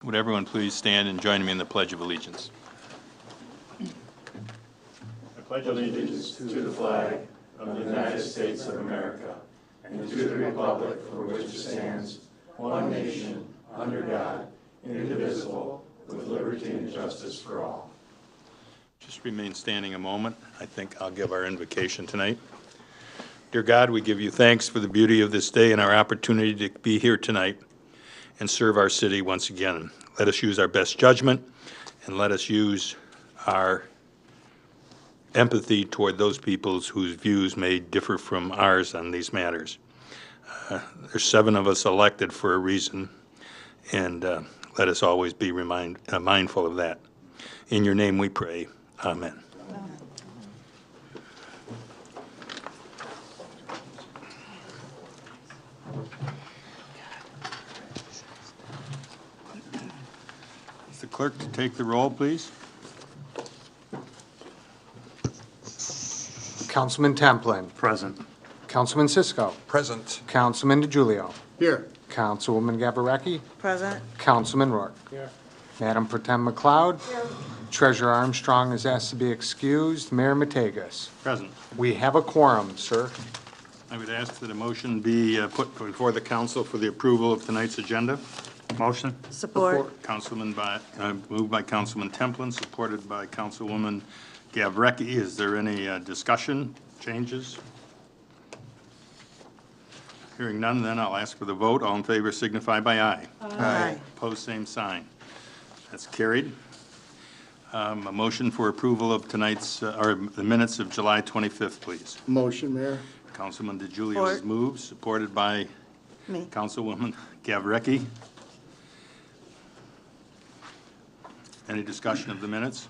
Would everyone please stand and join me in the Pledge of Allegiance? I pledge allegiance to the flag of the United States of America and to the republic for which it stands, one nation, under God, indivisible, with liberty and justice for all. Just remain standing a moment. I think I'll give our invocation tonight. Dear God, we give you thanks for the beauty of this day and our opportunity to be here tonight and serve our city once again. Let us use our best judgment and let us use our empathy toward those peoples whose views may differ from ours on these matters. There's 7 of us elected for a reason, and let us always be mindful of that. In your name we pray. Amen. Is the clerk to take the roll, please? Councilman Templin. Present. Councilman Cisco. Present. Councilman DiGiulio. Here. Councilwoman Gabarecki. Present. Councilman Rourke. Here. Madam Pro Tem McLeod. Here. Treasurer Armstrong is asked to be excused. Mayor Mategas. Present. We have a quorum, sir. I would ask that a motion be put before the council for the approval of tonight's agenda. Motion. Support. Moved by Councilman Templin, supported by Councilwoman Gavricki. Is there any discussion, changes? Hearing none, then I'll ask for the vote. All in favor signify by aye. Aye. Opposed, same sign. That's carried. A motion for approval of tonight's, or the minutes of July 25th, please. Motion, Mayor. Councilman DiGiulio is moved, supported by Me. Councilwoman Gavricki. Any discussion of the minutes?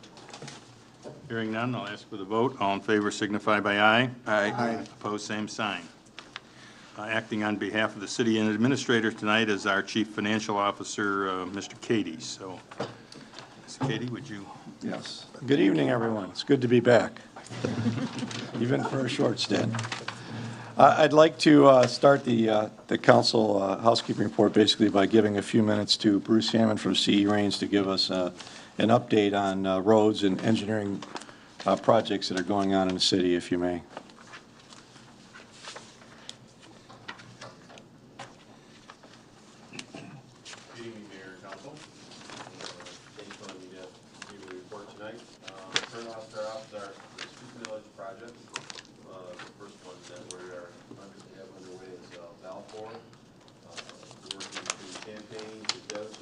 Hearing none, I'll ask for the vote. All in favor signify by aye. Aye. Opposed, same sign. Acting on behalf of the city and administrator tonight is our chief financial officer, Mr. Cady. So, Ms. Cady, would you? Yes. Good evening, everyone. It's good to be back, even for a short stint. I'd like to start the council housekeeping report basically by giving a few minutes to Bruce Hammond from CE Rains to give us an update on roads and engineering projects that are going on in the city, if you may.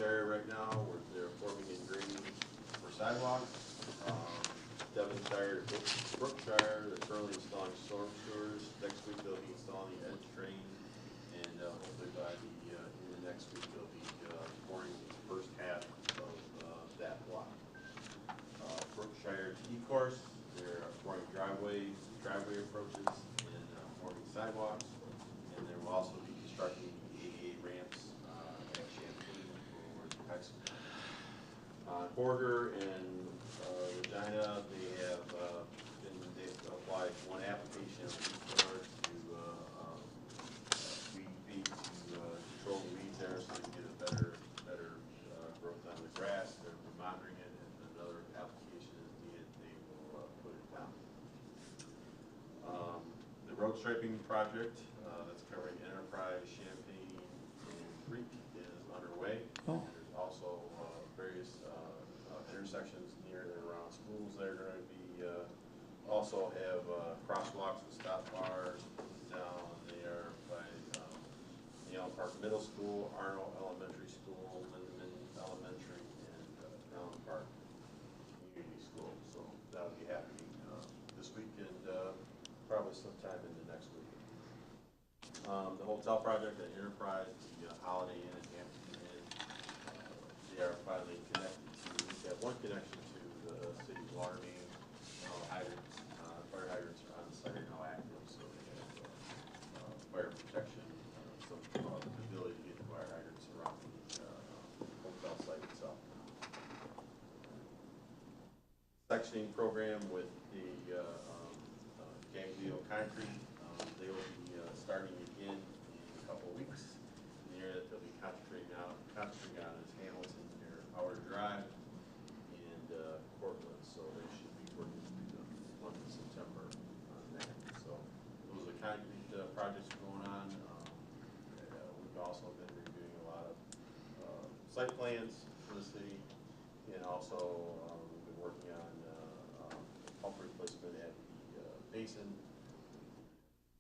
Right now, they're forming and grading for sidewalks. Devonshire, Brookshire, they're currently installing storm sewers. Next week they'll be installing the edge drain, and hopefully by the next week they'll be pouring the first half of that block. Brookshire E-course, they're pouring driveway approaches and forming sidewalks, and there will also be constructing the ADA ramps at Champaign for the high school. Borger and Regina, they've applied for one application to weed to control the weeds there so they get a better growth on the grass. They're monitoring it, and another application is needed. They will put it down. The road striping project that's covering Enterprise, Champaign, and Creek is underway. Oh. There's also various intersections near and around schools that are going to be also have crosswalks and stop bars down there by the Allen Park Middle School, Arnold Elementary School, Lindeman Elementary, and Allen Park Community School. So that'll be happening this week and probably sometime in the next week. The hotel project at Enterprise, the Holiday Inn and Hampton Inn, they are finally connected to, they have one connection to the city's water main. Hydrants, fire hydrants are on site and now active, so they have fire protection, some ability to get the fire hydrants around the hotel site itself. Sectioning program with the Ganglio Concrete, they will be starting again in a couple of weeks. The area that they'll be concentrating on is Hamilton near site plans for the city, and also we've been working on pump replacement at the basin,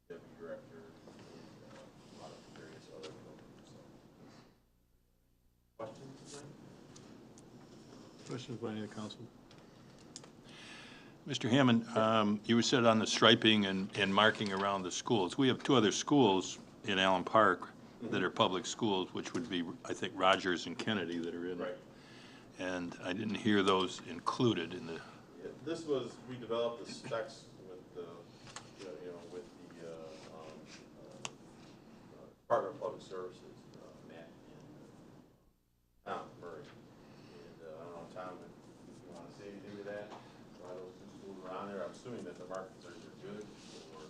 deputy director, and a lot of various other programs. So. Questions tonight? Questions by any of the council? Mr. Hammond, you said on the striping and marking around the schools. We have two other schools in Allen Park that are public schools, which would be, I think, Rogers and Kennedy that are in. Right. And I didn't hear those included in the. Yeah, this was, we developed the specs with the, with the Department of Public Services, Matt and Tom Murray. And I don't know, Tom, if you want to say anything to that, why those two schools are on there. I'm assuming that the markets are good. Or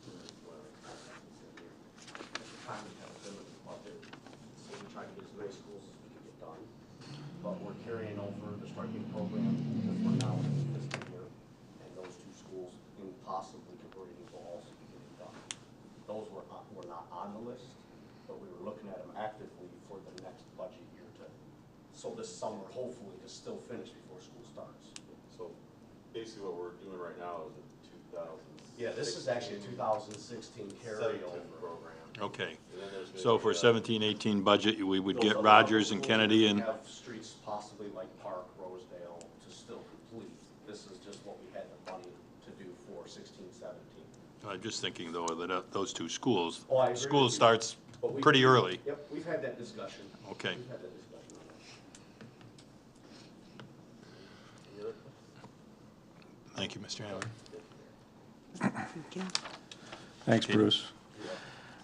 Time to kind of fill it up there. So we're trying to get as many schools as we can get done. But we're carrying over the striping program because we're now in the fiscal year. And those two schools, and possibly converting, will also be getting done. Those were not on the list, but we were looking at them actively for the next budget year so this summer, hopefully, to still finish before school starts. So basically what we're doing right now is a 2000. Yeah, this is actually a 2016 carryover program. Okay. And then there's So for gonna 17-18 budget, we would Those get other Rogers and schools, Kennedy we and. have streets possibly like Park, Rosedale to still complete. This is just what we had the money to do for 16, 17. I'm just thinking though that those two schools, Oh, I agree school with you. starts But we- pretty early. Yep, we've had that discussion. Okay. We've had that discussion on that. Any other questions? Thank you, Mr. Hammond. Thanks, Bruce.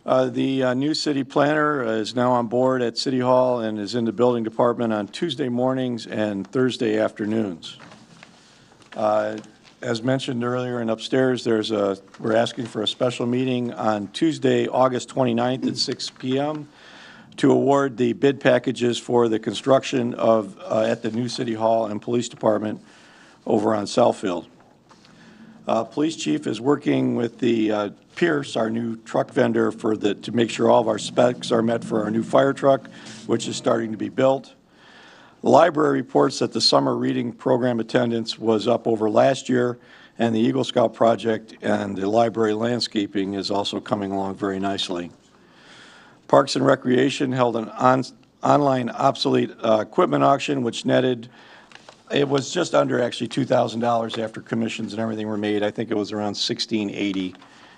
The new city planner is now on board at City Hall and is in the building department on Tuesday mornings and Thursday afternoons. As mentioned earlier and upstairs, we're asking for a special meeting on Tuesday, August 29th at 6 p.m. to award the bid packages for the construction of, at the new City Hall and Police Department over on SOUTHFIELD. Police chief is working with the Pierce, our new truck vendor, to make sure all of our specs are met for our new fire truck, which is starting to be built. The library reports that the summer reading program attendance was up over last year, and the Eagle Scout project and the library landscaping is also coming along very nicely. Parks and Recreation held an online obsolete equipment auction, which netted. It was just under actually $2,000 after commissions and everything were made. I think it was around $1,680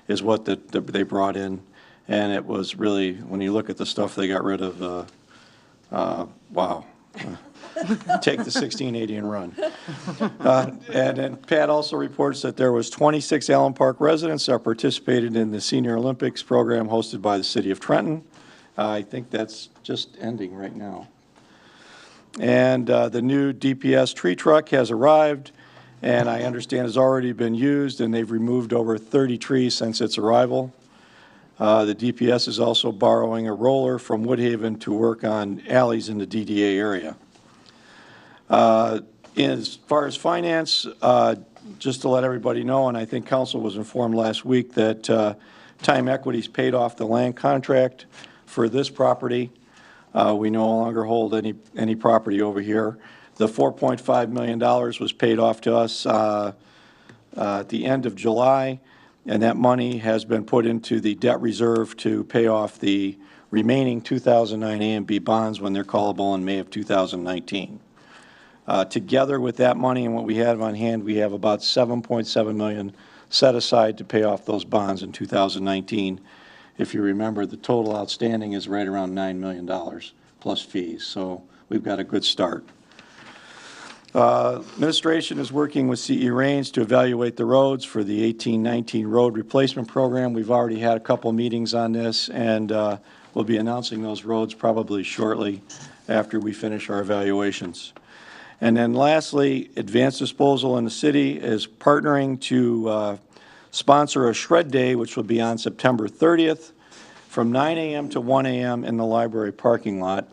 is what they brought in. And it was really, when you look at the stuff they got rid of, wow. Take the $1,680 and run. And then Pat also reports that there was 26 Allen Park residents that participated in the Senior Olympics program hosted by the City of Trenton. I think that's just ending right now. And the new DPS tree truck has arrived, and I understand has already been used, and they've removed over 30 trees since its arrival. The DPS is also borrowing a roller from Woodhaven to work on alleys in the DDA area. As far as finance, just to let everybody know, and I think council was informed last week that Time Equities paid off the land contract for this property. We no longer hold any property over here. The $4.5 million was paid off to us at the end of July, and that money has been put into the debt reserve to pay off the remaining 2009 A and B bonds when they're callable in May of 2019. Together with that money and what we have on hand, we have about $7.7 million set aside to pay off those bonds in 2019. If you remember, the total outstanding is right around $9 million plus fees, so we've got a good start. Administration is working with CE Rains to evaluate the roads for the 18-19 road replacement program. We've already had a couple meetings on this, and we'll be announcing those roads probably shortly after we finish our evaluations. And then lastly, Advanced Disposal in the city is partnering to sponsor a shred day, which will be on September 30th from 9 a.m. to 1 a.m. in the library parking lot.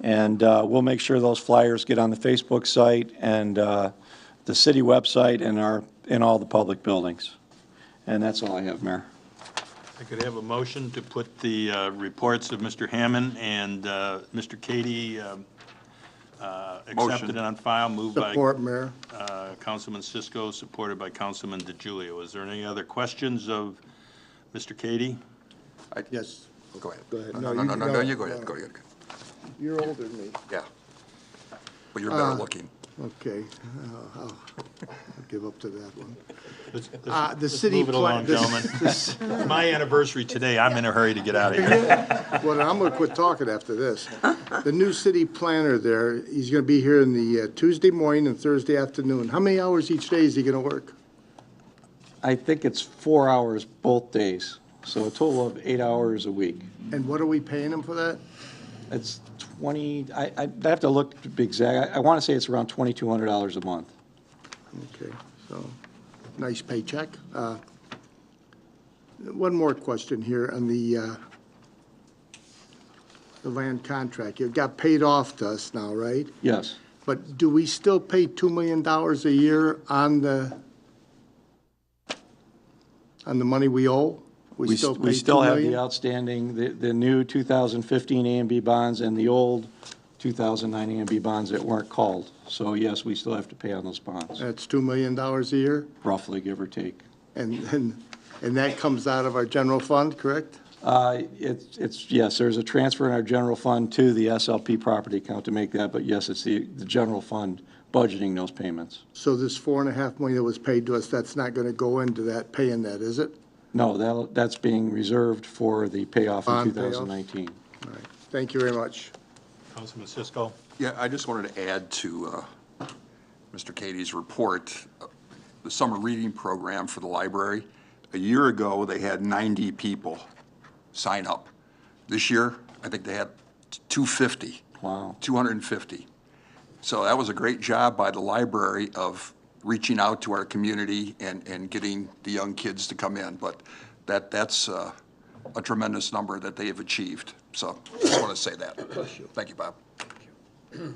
And we'll make sure those flyers get on the Facebook site and the city website and are in all the public buildings. And that's all I have, Mayor. I could have a motion to put the reports of Mr. Hammond and Mr. Cady accepted and on file, moved by Support, Mayor. Councilman Cisco, supported by Councilman DeGiulio. Is there any other questions of Mr. Cady? Yes. Go ahead. Go ahead. No, you go ahead, go ahead. You're older than me. Yeah. But you're better looking. Okay. I'll give up to that one. Let's The city move it along, gentlemen. It's my anniversary today. I'm in a hurry to get out of here. Well, I'm going to quit talking after this. The new city planner there, he's going to be here in the Tuesday morning and Thursday afternoon. How many hours each day is he going to work? I think it's 4 hours both days, so a total of 8 hours a week. And what are we paying him for that? It's 20, I'd have to look to be exact. I want to say it's around $2,200 a month. Okay, so, nice paycheck. One more question here on the land contract. It got paid off to us now, right? Yes. But do we still pay $2 million a year on the money we owe? We still pay we still $2 have the million? outstanding, the new 2015 A and B bonds and the old 2009 A and B bonds that weren't called. So yes, we still have to pay on those bonds, That's $2 million a year? roughly, give or take. And that comes out of our general fund, correct? Yes, there's a transfer in our general fund to the SLP property account to make that, but yes, it's the general fund budgeting those payments. So this $4.5 million that was paid to us, that's not going to go into that, paying that, is it? No, that's being reserved for the payoff in Bond payoff? 2019. All right, thank you very much. Councilman Cisco? Yeah, I just wanted to add to Mr. Cady's report, the summer reading program for the library. A year ago, they had 90 people sign up. This year, I think they had 250. Wow. 250. So that was a great job by the library of reaching out to our community and getting the young kids to come in. But that's a tremendous number that they have achieved. So just want to say that. Thank you, Bob. Are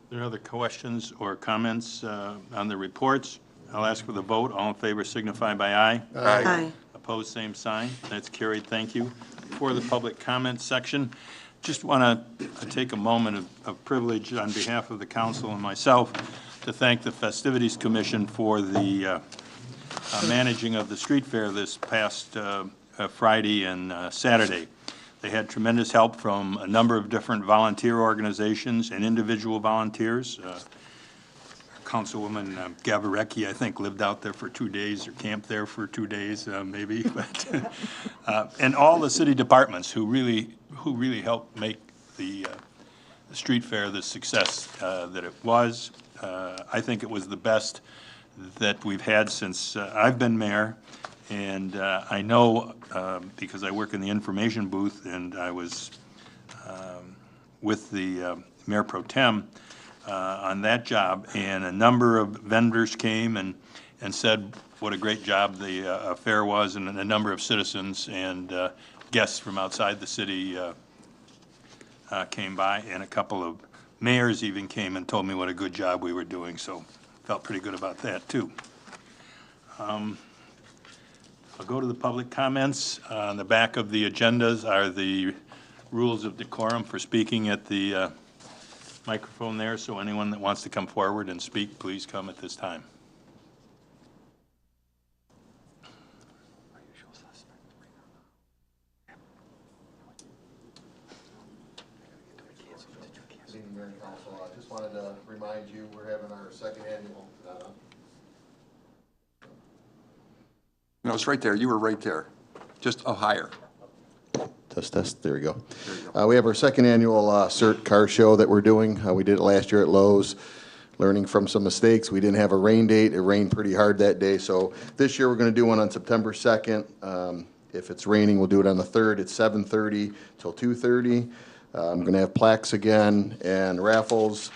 there other questions or comments on the reports? I'll ask for the vote. All in favor signify by aye. Aye. Opposed, same sign. That's carried. Thank you. For the public comment section, just want to take a moment of privilege on behalf of the council and myself to thank the Festivities Commission for the managing of the street fair this past Friday and Saturday. They had tremendous help from a number of different volunteer organizations and individual volunteers. Councilwoman Gavarecki, I think, lived out there for 2 days or camped there for 2 days, maybe. But and all the city departments who really helped make the street fair the success that it was. I think it was the best that we've had since I've been mayor. And I know, because I work in the information booth, and I was with the Mayor Pro Tem on that job, and a number of vendors came and said what a great job the fair was, and a number of citizens and guests from outside the city came by, and a couple of mayors even came and told me what a good job we were doing, so felt pretty good about that, too. I'll go to the public comments. On the back of the agendas are the rules of decorum for speaking at the microphone there, so anyone that wants to come forward and speak, please come at this time. Good evening, Mayor and Council. I just wanted to remind you, we're having our second annual. No, it's right there. You were right there. Just higher. Test, there we go. We have our second annual CERT car show that we're doing. We did it last year at Lowe's, learning from some mistakes. We didn't have a rain date. It rained pretty hard that day. So this year we're going to do one on September 2nd. If it's raining, we'll do it on the 3rd. It's 7:30 till 2:30. I'm going to have plaques again and raffles,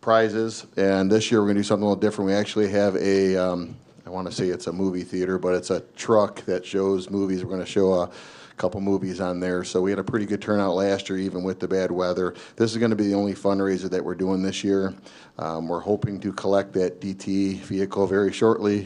prizes. And this year we're going to do something a little different. We actually have a, I want to say it's a movie theater, but it's a truck that shows movies. We're going to show a couple movies on there. So we had a pretty good turnout last year, even with the bad weather. This is going to be the only fundraiser that we're doing this year. We're hoping to collect that DT vehicle very shortly.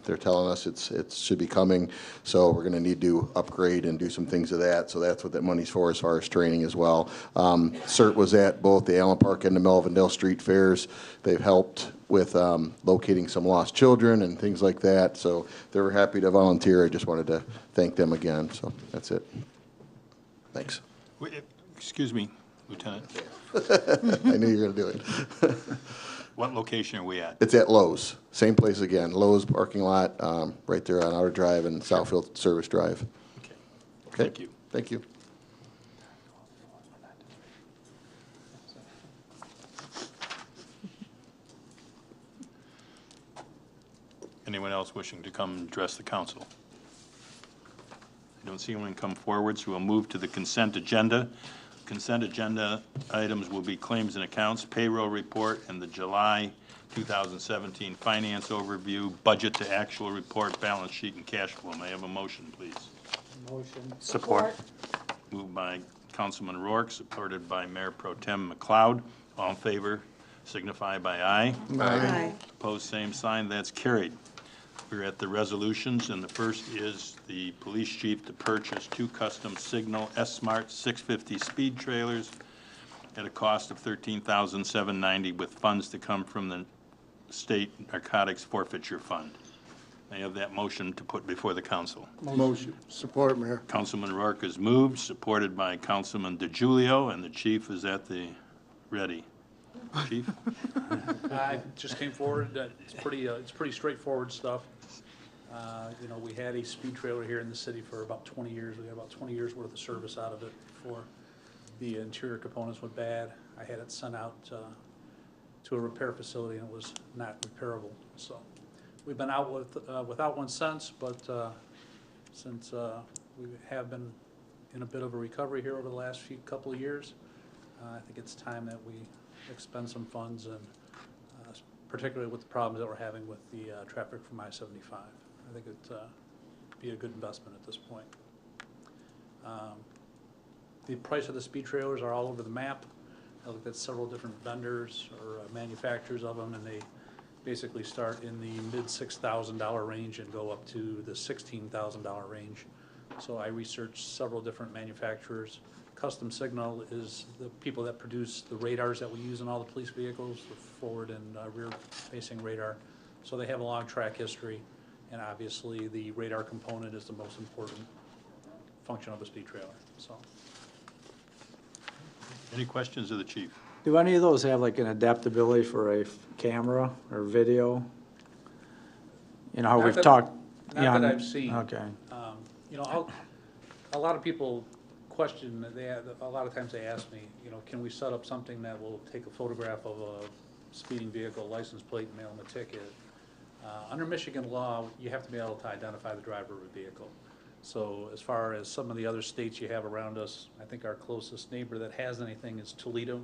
They're telling us it should be coming, so we're going to need to upgrade and do some things of that. So that's what that money's for, as far as training as well. CERT was at both the Allen Park and the Melvindale Street fairs. They've helped with locating some lost children and things like that. So they were happy to volunteer. I just wanted to thank them again. So that's it. Thanks. Wait, excuse me, Lieutenant. I knew you were going to do it. What location are we at? It's at Lowe's. Same place again. Lowe's parking lot, right there on Outer Drive and Southfield Service Drive. Okay. Okay? Thank you. Thank you. Anyone else wishing to come and address the council? I don't see anyone come forward, so we'll move to the consent agenda. Consent agenda items will be claims and accounts, payroll report, and the July 2017 finance overview, budget to actual report, balance sheet, and cash flow. May I have a motion, please? Motion. Support. Moved by Councilman Rourke, supported by Mayor Pro Tem McLeod. All in favor, signify by aye. Aye. Opposed, same sign. That's carried. We're at the resolutions, and the first is the police chief to purchase 2 Kustom Signals Smart 650 speed trailers at a cost of $13,790, with funds to come from the State Narcotics Forfeiter Fund. May I have that motion to put before the council? Motion. Support, Mayor. Councilman Rourke is moved, supported by Councilman DeGiulio, and the chief is at the ready. Chief? I just came forward. It's pretty straightforward stuff. You know, we had a speed trailer here in the city for about 20 years. We got about 20 years worth of service out of it before the interior components went bad. I had it sent out to a repair facility, and it was not repairable. So we've been out without one since, but since we have been in a bit of a recovery here over the last couple of years, I think it's time that we expend some funds, and particularly with the problems that we're having with the traffic from I-75. I think it'd be a good investment at this point. The price of the speed trailers are all over the map. I looked at several different vendors or manufacturers of them, and they basically start in the mid $6,000 range and go up to the $16,000 range. So I researched several different manufacturers. Kustom Signal is the people that produce the radars that we use in all the police vehicles, the forward and rear facing radar. So they have a long track history, and obviously the radar component is the most important function of a speed trailer. So, Any questions of the chief? Do any of those have like an adaptability for a camera or video? You know how Not we've that- talked. not yeah, that I've seen. Okay. You know, a lot of people question, a lot of times they ask me, you know, can we set up something that will take a photograph of a speeding vehicle license plate and mail them a ticket? Under Michigan law, you have to be able to identify the driver of a vehicle. So as far as some of the other states you have around us, I think our closest neighbor that has anything is Toledo.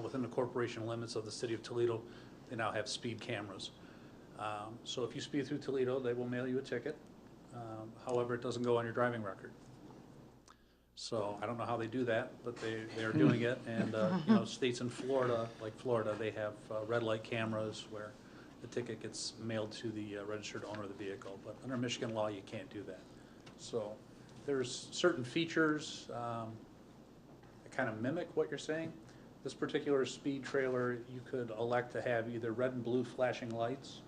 Within the corporation limits of the city of Toledo, they now have speed cameras. So if you speed through Toledo, they will mail you a ticket. However, it doesn't go on your driving record. So I don't know how they do that, but they are doing it. And you know, states in Florida, like Florida, they have red light cameras where the ticket gets mailed to the registered owner of the vehicle. But under Michigan law, you can't do that. So there's certain features that kind of mimic what you're saying. This particular speed trailer, you could elect to have either red and blue flashing lights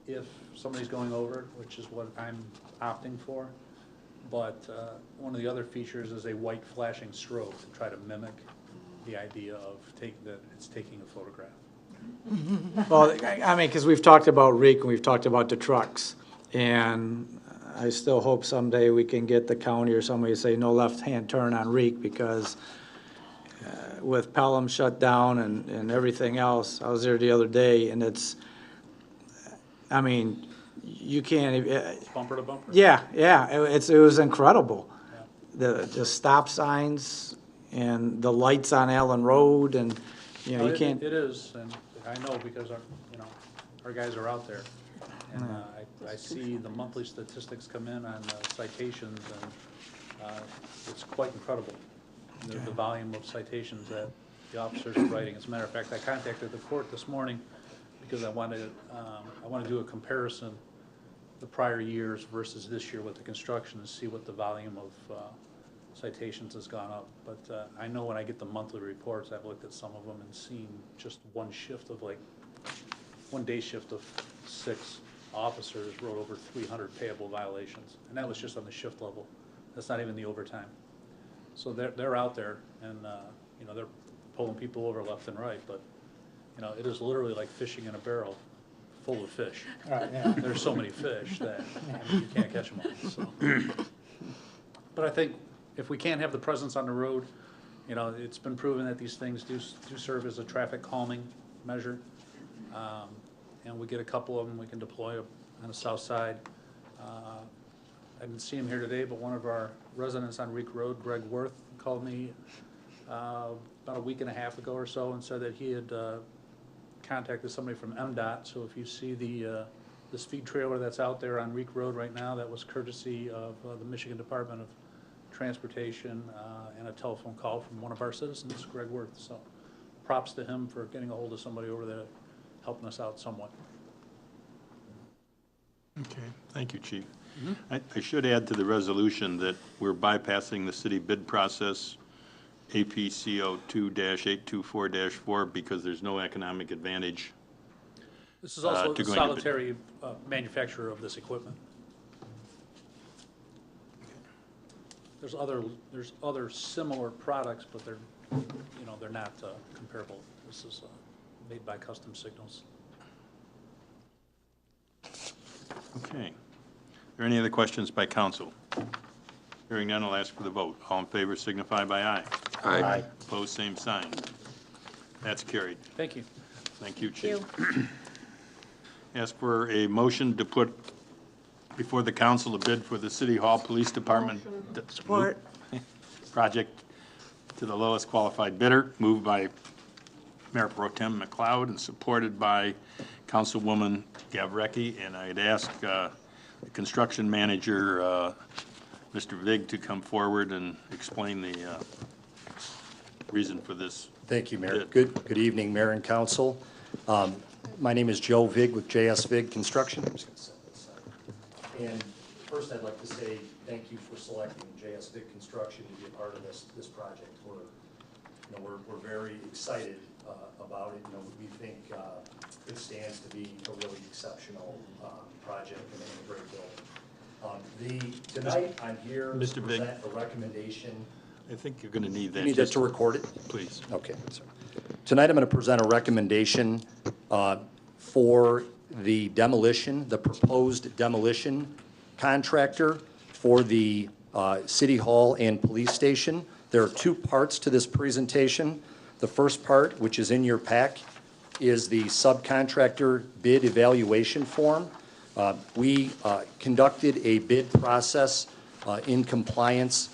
if somebody's going over, which is what I'm opting for. But one of the other features is a white flashing strobe to try to mimic the idea of that it's taking a photograph. Well, I mean, because we've talked about REAK and we've talked about the trucks, and I still hope someday we can get the county or somebody to say no left-hand turn on REAK, because with Pelham shut down and everything else, I was there the other day, and it's, I mean, you can't. It's bumper to bumper. Yeah, it was incredible. Yeah. The stop signs and the lights on Allen Road, and you know, you can't. It is, and I know because our guys are out there, And I see the monthly statistics come in on citations, and it's quite incredible, the volume of citations that the officers are writing. As a matter of fact, I contacted the court this morning because I want to do a comparison the prior years versus this year with the construction and see what the volume of citations has gone up. But I know when I get the monthly reports, I've looked at some of them and seen just one day shift of 6 officers wrote over 300 payable violations, and that was just on the shift level. That's not even the overtime. So they're out there, and you know, they're pulling people over left and right. But you know, it is literally like fishing in a barrel full of fish. Right, yeah. There's so many fish that I mean, you can't catch them all. So. But I think if we can't have the presence on the road, you know, it's been proven that these things do serve as a traffic calming measure. And we get a couple of them we can deploy on the south side. I didn't see him here today, but one of our residents on Reek Road, Greg Worth, called me about a week and a half ago or so and said that he had contacted somebody from MDOT. So if you see the speed trailer that's out there on Reek Road right now, that was courtesy of the Michigan Department of Transportation and a telephone call from one of our citizens, Greg Worth. So props to him for getting a hold of somebody over there helping us out somewhat. Okay, thank you, Chief. I should add to the resolution that we're bypassing the city bid process, APCO 2-824-4, because there's no economic advantage. This is also to the going to bid. solitary manufacturer of this equipment. There's other similar products, but they're not comparable. This is made by Kustom Signals. Okay. Are there any other questions by council? Hearing none, I'll ask for the vote. All in favor signify by aye. Aye. Opposed, same sign. That's carried. Thank you. Thank you, Chief. Ask for a motion to put before the council a bid for the City Hall Police Department Support. project to the lowest qualified bidder, moved by Mayor Pro Tem McLeod and supported by Councilwoman Gavrecki. And I'd ask the construction manager, Mr. Vig, to come forward and explain the reason for this. Thank you, Mayor. bid. Good evening, Mayor and Council. My name is Joe Vig with JS Vig Construction. I'm just gonna set this up. And first, I'd like to say thank you for selecting JS Vig Construction to be a part of this project. We're very excited about it. We think it stands to be a really exceptional project and a great build. Tonight, I'm here Mr. to Vig. present a recommendation. I think you're going to need that. You need that to record it? Please. Okay. Tonight, I'm going to present a recommendation for the demolition, the proposed demolition contractor for the City Hall and Police Station. There are 2 parts to this presentation. The first part, which is in your pack, is the subcontractor bid evaluation form. We conducted a bid process in compliance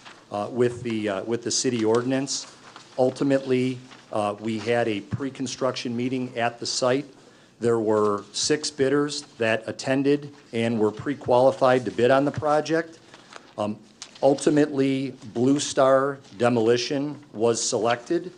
with the city ordinance. Ultimately, we had a pre-construction meeting at the site. There were 6 bidders that attended and were pre-qualified to bid on the project. Ultimately, Blue Star Demolition was selected.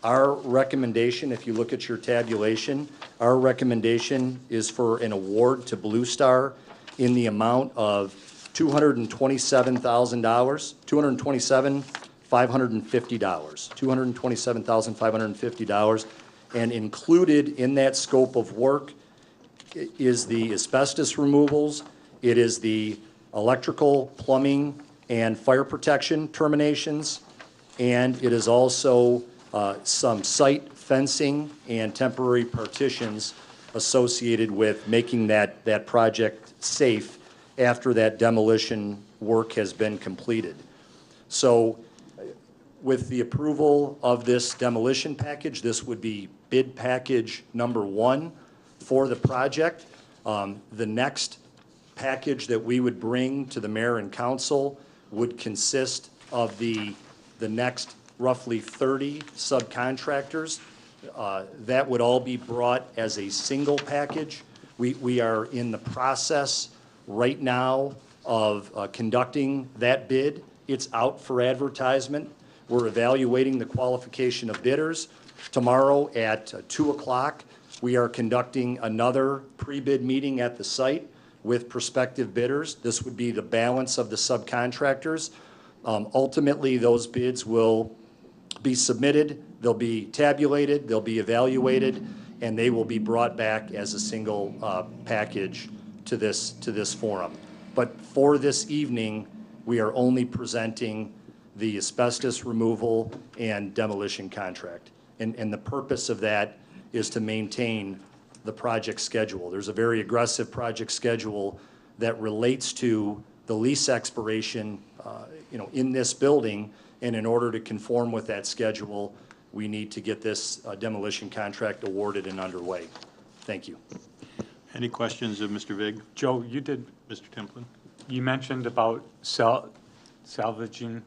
Our recommendation, if you look at your tabulation, our recommendation is for an award to Blue Star in the amount of $227,000, $227,550. And included in that scope of work is the asbestos removals, it is the electrical, plumbing, and fire protection terminations, and it is also some site fencing and temporary partitions associated with making that project safe after that demolition work has been completed. So with the approval of this demolition package, this would be bid package number 1 for the project. The next package that we would bring to the mayor and council would consist of the next roughly 30 subcontractors. That would all be brought as a single package We are in the process right now of conducting that bid. It's out for advertisement. We're evaluating the qualification of bidders. Tomorrow at 2 o'clock, we are conducting another pre-bid meeting at the site with prospective bidders. This would be the balance of the subcontractors. Ultimately, those bids will be submitted, they'll be tabulated, they'll be evaluated, and they will be brought back as a single package to this forum. But for this evening, we are only presenting the asbestos removal and demolition contract. And the purpose of that is to maintain the project schedule. There's a very aggressive project schedule that relates to the lease expiration in this building, and in order to conform with that schedule, we need to get this demolition contract awarded and underway. Thank you. Any questions of Mr. Vig? Joe, you did, Mr. Templin? you mentioned about salvaging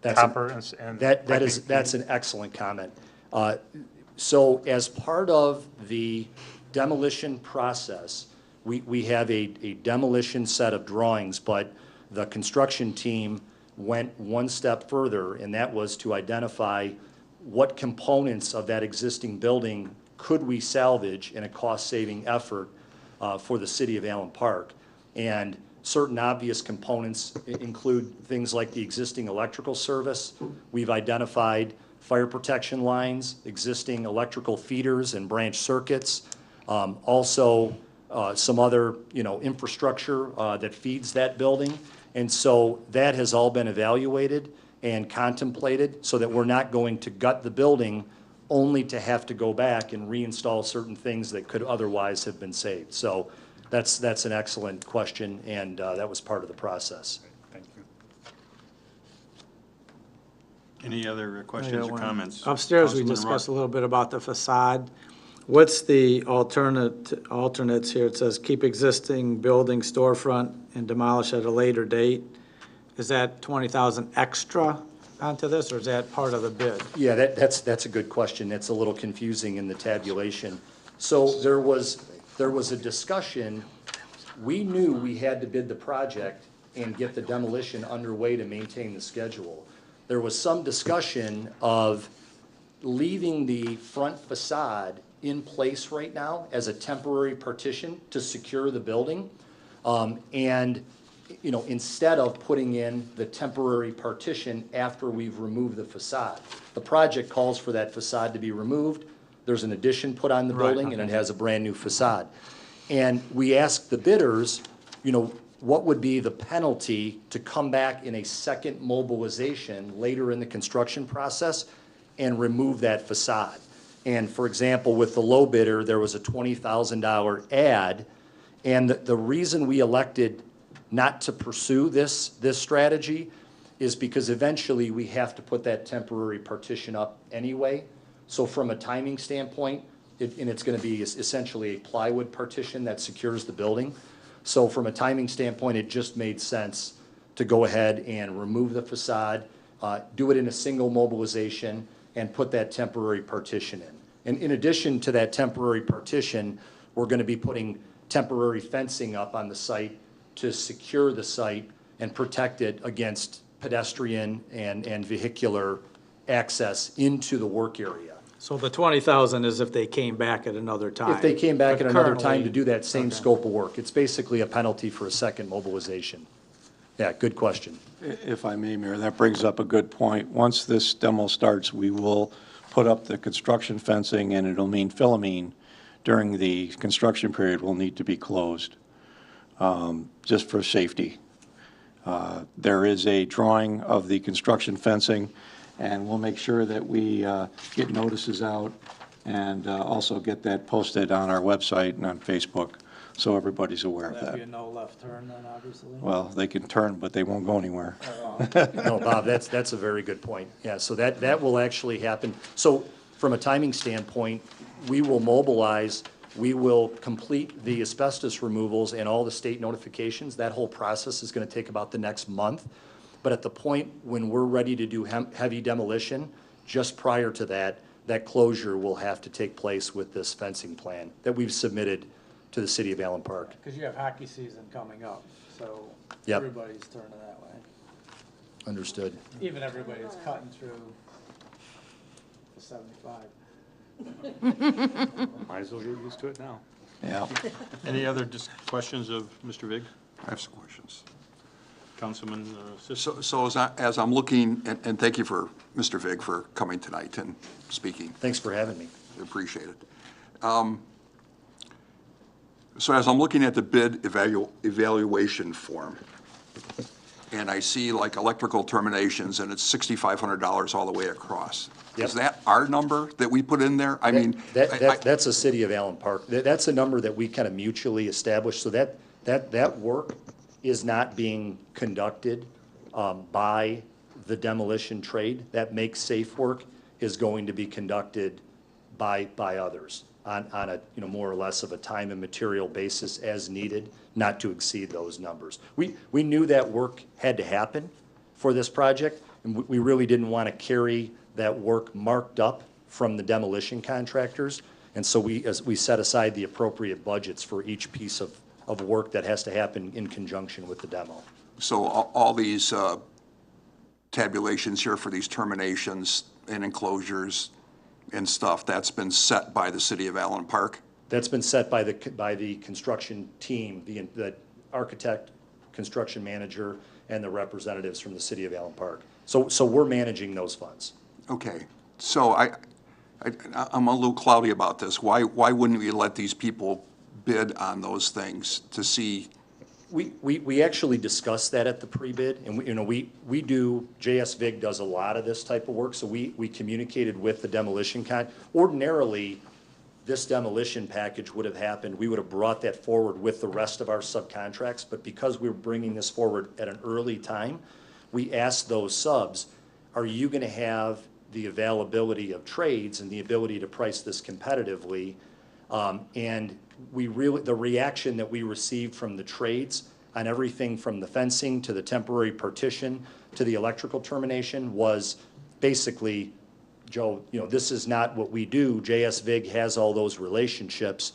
That's copper and. That's an excellent comment. So as part of the demolition process, we have a demolition set of drawings, but the construction team went one step further, and that was to identify what components of that existing building could we salvage in a cost-saving effort for the city of Allen Park. And certain obvious components include things like the existing electrical service. We've identified fire protection lines, existing electrical feeders and branch circuits, also some other infrastructure that feeds that building. And so that has all been evaluated and contemplated so that we're not going to gut the building only to have to go back and reinstall certain things that could otherwise have been saved. So that's an excellent question, and that was part of the process. Thank you. Any other questions or comments? Upstairs, we Councilman discussed a Roth? little bit about the facade. What's the alternates here? It says keep existing building storefront and demolish at a later date. Is that 20,000 extra onto this, or is that part of the bid? Yeah, that's a good question. It's a little confusing in the tabulation. So there was a discussion. We knew we had to bid the project and get the demolition underway to maintain the schedule. There was some discussion of leaving the front facade in place right now as a temporary partition to secure the building. And instead of putting in the temporary partition after we've removed the facade. The project calls for that facade to be removed. There's an addition put on the building, and it has a brand-new facade. And we asked the bidders, what would be the penalty to come back in a second mobilization later in the construction process and remove that facade? And for example, with the low bidder, there was a $20,000 add, and the reason we elected not to pursue this strategy is because eventually we have to put that temporary partition up anyway. So from a timing standpoint, and it's going to be essentially a plywood partition that secures the building. So from a timing standpoint, it just made sense to go ahead and remove the facade, do it in a single mobilization, and put that temporary partition in. And in addition to that temporary partition, we're going to be putting temporary fencing up on the site to secure the site and protect it against pedestrian and vehicular access into the work area. So the 20,000 is if they came back at another time? If they came back But at another time currently- to do that same Okay. scope of work, it's basically a penalty for a second mobilization. Yeah, good question. If I may, Mayor, that brings up a good point. Once this demo starts, we will put up the construction fencing, and it'll mean Philomene during the construction period will need to be closed, just for safety. There is a drawing of the construction fencing, and we'll make sure that we get notices out and also get that posted on our website and on Facebook, so everybody's aware of That'd be that. a no left turn then, obviously? Well, they can turn, but they won't go anywhere. No, Bob, that's a very good point. Yeah, so that will actually happen. So from a timing standpoint, we will mobilize, we will complete the asbestos removals and all the state notifications. That whole process is going to take about the next month. But at the point when we're ready to do heavy demolition, just prior to that, that closure will have to take place with this fencing plan that we've submitted to the city of Allen Park. Because you have hockey season coming up, so Yep. everybody's turning that way. Understood. Even everybody that's cutting through the 75. Might as well get used to it now. Yeah. Any other questions of Mr. Vig? I have some questions. Councilman Sisto? So as I'm looking, and thank you for, Mr. Vig, for coming tonight and speaking. Thanks for having me. Appreciate it. So as I'm looking at the bid evaluation form, and I see like electrical terminations, and it's $6,500 all the way across. Yep. Is that our number that we put in there? I mean, That's a city of Allen Park. That's a number that we kind of mutually established, so that work is not being conducted by the demolition trade. That make safe work is going to be conducted by others on a, more or less of a time and material basis as needed, not to exceed those numbers. We knew that work had to happen for this project, and we really didn't want to carry that work marked up from the demolition contractors. And so we set aside the appropriate budgets for each piece of work that has to happen in conjunction with the demo. so all these tabulations here for these terminations and enclosures and stuff, that's been set by the city of Allen Park? That's been set by the construction team, the architect, construction manager, and the representatives from the city of Allen Park. So we're managing those funds. Okay, so I'm a little cloudy about this. Why wouldn't we let these people bid on those things to see? We actually discussed that at the pre-bid, and we do, JS Vig does a lot of this type of work, so we communicated with the demolition Ordinarily, this demolition package would have happened, we would have brought that forward with the rest of our subcontracts, but because we were bringing this forward at an early time, we asked those subs, are you gonna have the availability of trades and the ability to price this competitively? And the reaction that we received from the trades on everything from the fencing to the temporary partition to the electrical termination was basically, Joe, this is not what we do. JS Vig has all those relationships.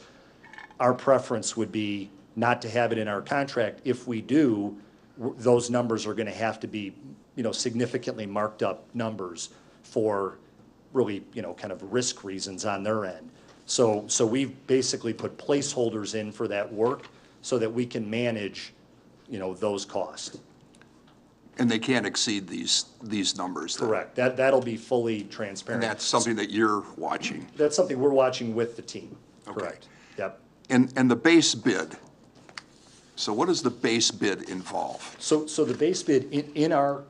Our preference would be not to have it in our contract. If we do, those numbers are gonna have to be, significantly marked up numbers for really, kind of risk reasons on their end. So we've basically put placeholders in for that work so that we can manage, those costs. And they can't exceed these numbers then? Correct. That'll be fully transparent. And that's something that you're watching? That's something we're watching with the team. Okay. Correct. Yep. And the base bid, so what does the base bid involve? So the base bid inside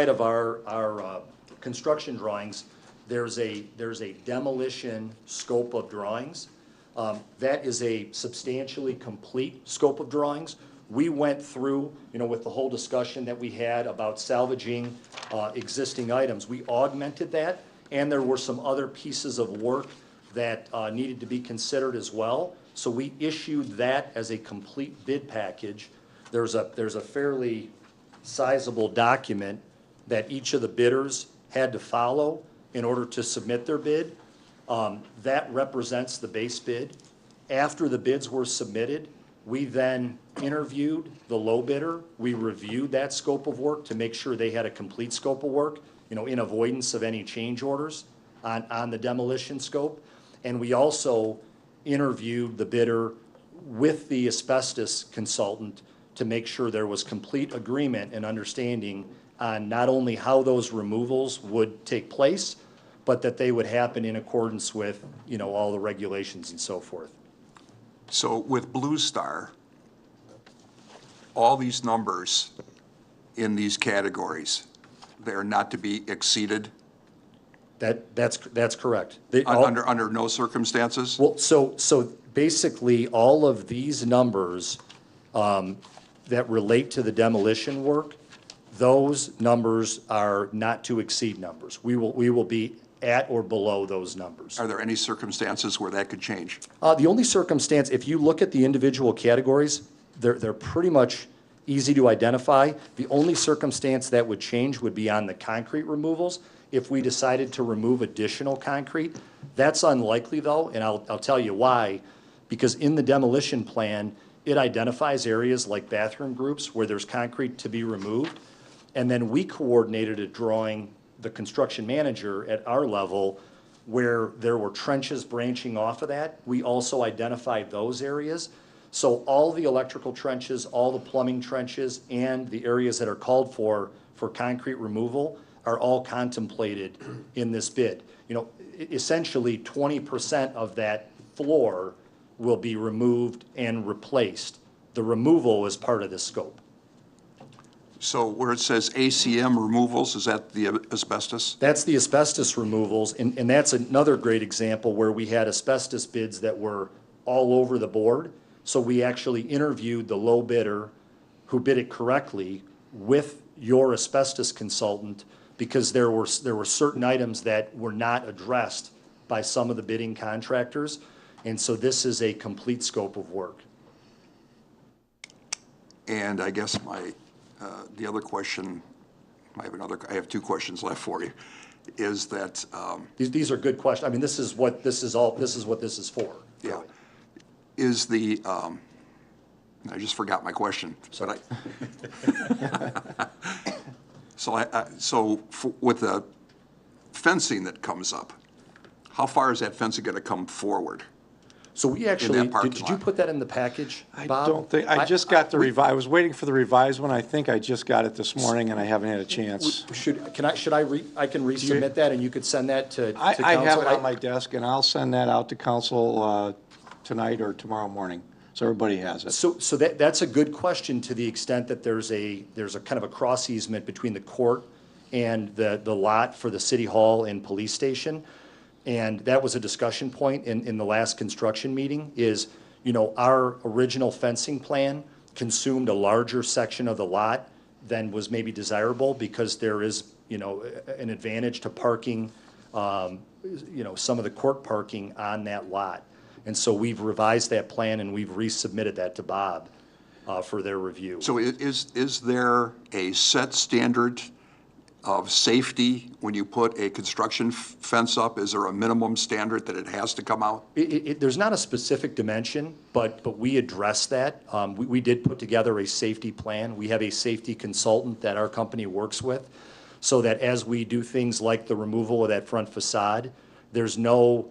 of our construction drawings, there's a demolition scope of drawings. That is a substantially complete scope of drawings. We went through, with the whole discussion that we had about salvaging existing items, we augmented that, and there were some other pieces of work that needed to be considered as well. So we issued that as a complete bid package. There's a fairly sizable document that each of the bidders had to follow in order to submit their bid. That represents the base bid. After the bids were submitted, we then interviewed the low bidder. We reviewed that scope of work to make sure they had a complete scope of work, in avoidance of any change orders on the demolition scope. And we also interviewed the bidder with the asbestos consultant to make sure there was complete agreement and understanding on not only how those removals would take place, but that they would happen in accordance with, all the regulations and so forth. So with Blue Star, all these numbers in these categories, they're not to be exceeded? That's correct. Under no circumstances? Well, so basically, all of these numbers that relate to the demolition work, those numbers are not to exceed numbers. We will be at or below those numbers. Are there any circumstances where that could change? The only circumstance, if you look at the individual categories, they're pretty much easy to identify. The only circumstance that would change would be on the concrete removals. If we decided to remove additional concrete, that's unlikely though, and I'll tell you why. Because in the demolition plan, it identifies areas like bathroom groups where there's concrete to be removed. And then we coordinated a drawing, the construction manager at our level, where there were trenches branching off of that. We also identified those areas. So all the electrical trenches, all the plumbing trenches, and the areas that are called for concrete removal are all contemplated in this bid. You know, essentially 20% of that floor will be removed and replaced. The removal is part of this scope. So where it says ACM removals, is that the asbestos? That's the asbestos removals, and that's another great example where we had asbestos bids that were all over the board. So we actually interviewed the low bidder who bid it correctly with your asbestos consultant, because there were certain items that were not addressed by some of the bidding contractors. And so this is a complete scope of work. And I guess the other question, I have two questions left for you, is that, These are good questions. I mean, this is what this is for. yeah, is the, I just forgot my question, but with the fencing that comes up, how far is that fencing gonna come forward? So we actually, parking did you lot. put that in the package, Bob? I don't think, I just got the revised, I was waiting for the revised one. I think I just got it this morning and I haven't had a chance. I can resubmit that and you could send that to council? I have it on my desk and I'll send that out to council tonight or tomorrow morning, so everybody has it. So that's a good question, to the extent that there's a kind of a cross easement between the court and the lot for the city hall and police station. And that was a discussion point in the last construction meeting, is, you know, our original fencing plan consumed a larger section of the lot than was maybe desirable, because there is, you know, an advantage to parking, you know, some of the court parking on that lot. And so we've revised that plan and we've resubmitted that to Bob for their review. So is there a set standard of safety when you put a construction fence up? Is there a minimum standard that it has to come out? There's not a specific dimension, but we address that. We did put together a safety plan. We have a safety consultant that our company works with, so that as we do things like the removal of that front facade, there's no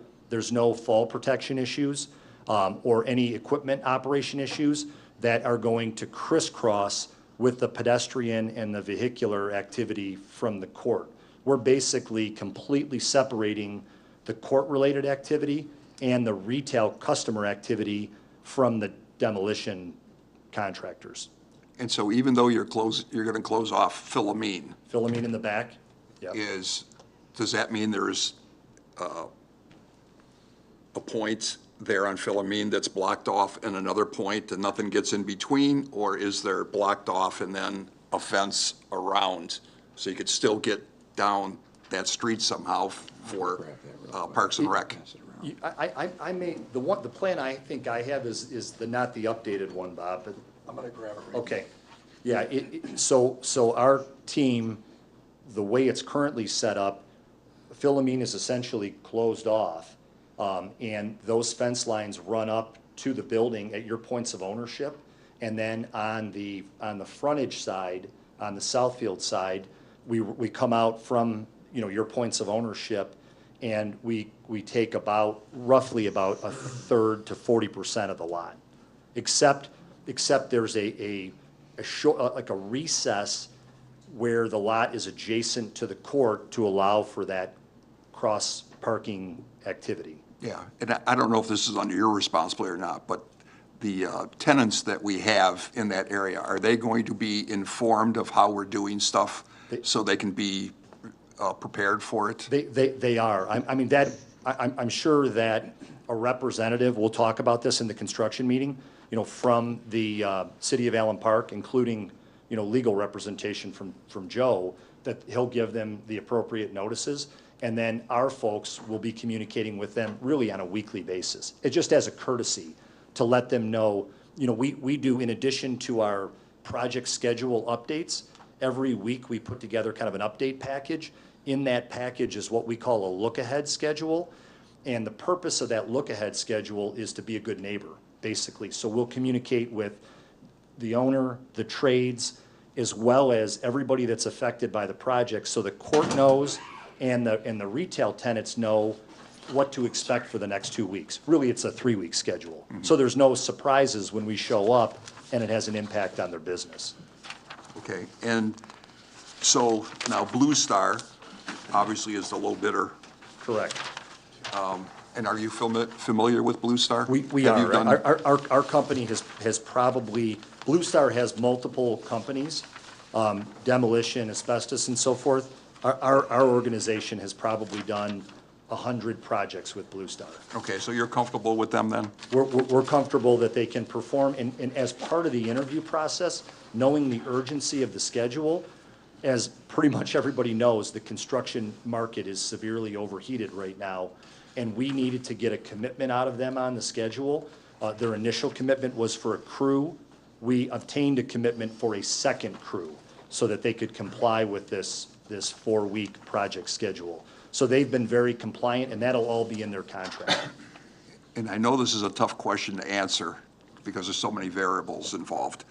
fall protection issues or any equipment operation issues that are going to crisscross with the pedestrian and the vehicular activity from the court. We're basically completely separating the court-related activity and the retail customer activity from the demolition contractors. And so even though you're gonna close off Philomene. Philomene in the back? Yep. Does that mean there's a point there on Philomene that's blocked off and another point and nothing gets in between? Or is there blocked off and then a fence around, so you could still get down that street somehow for Parks and Rec? The plan I think I have is not the updated one, Bob, but. I'm gonna grab it. Okay. Yeah, so our team, the way it's currently set up, Philomene is essentially closed off. And those fence lines run up to the building at your points of ownership. And then on the frontage side, on the Southfield side, we come out from, you know, your points of ownership, and we take roughly about a third to 40% of the lot. Except there's a short, like a recess where the lot is adjacent to the court to allow for that cross parking activity. Yeah, and I don't know if this is under your responsibility or not, but the tenants that we have in that area, are they going to be informed of how we're doing stuff so they can be prepared for it? They are. I'm sure that a representative will talk about this in the construction meeting, you know, from the city of Allen Park, including, you know, legal representation from Joe, that he'll give them the appropriate notices. And then our folks will be communicating with them really on a weekly basis. It just as a courtesy to let them know, you know, we do, in addition to our project schedule updates. Every week, we put together kind of an update package. In that package is what we call a look-ahead schedule. And the purpose of that look-ahead schedule is to be a good neighbor, basically. So we'll communicate with the owner, the trades, as well as everybody that's affected by the project, so the court knows and the retail tenants know what to expect for the next 2 weeks. Really, it's a 3-week schedule. So there's no surprises when we show up and it has an impact on their business. Okay, and so now Blue Star obviously is the low bidder. Correct. And are you familiar with Blue Star? We Have you are. done- Our company has probably, Blue Star has multiple companies, demolition, asbestos, and so forth. Our organization has probably done 100 projects with Blue Star. Okay, so you're comfortable with them then? We're comfortable that they can perform, and as part of the interview process, knowing the urgency of the schedule, as pretty much everybody knows, the construction market is severely overheated right now, and we needed to get a commitment out of them on the schedule. Their initial commitment was for a crew. We obtained a commitment for a second crew so that they could comply with this 4-week project schedule. So they've been very compliant, and that'll all be in their contract. And I know this is a tough question to answer because there's so many variables involved,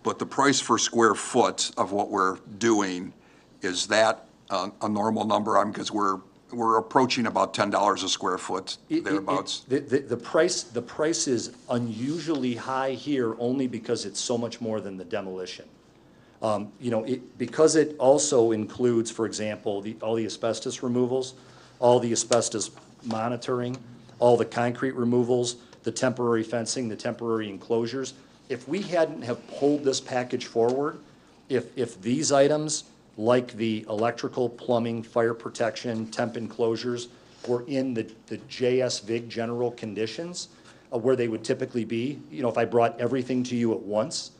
but the price per square foot of what we're doing, is that a normal number? Because we're approaching about $10 a square foot, thereabouts. The price is unusually high here only because it's so much more than the demolition. Because it also includes, for example, all the asbestos removals, all the asbestos monitoring, all the concrete removals, the temporary fencing, the temporary enclosures. If we hadn't have pulled this package forward, if these items, like the electrical, plumbing, fire protection, temp enclosures, were in the JSVIG general conditions, where they would typically be, if I brought everything to you at once,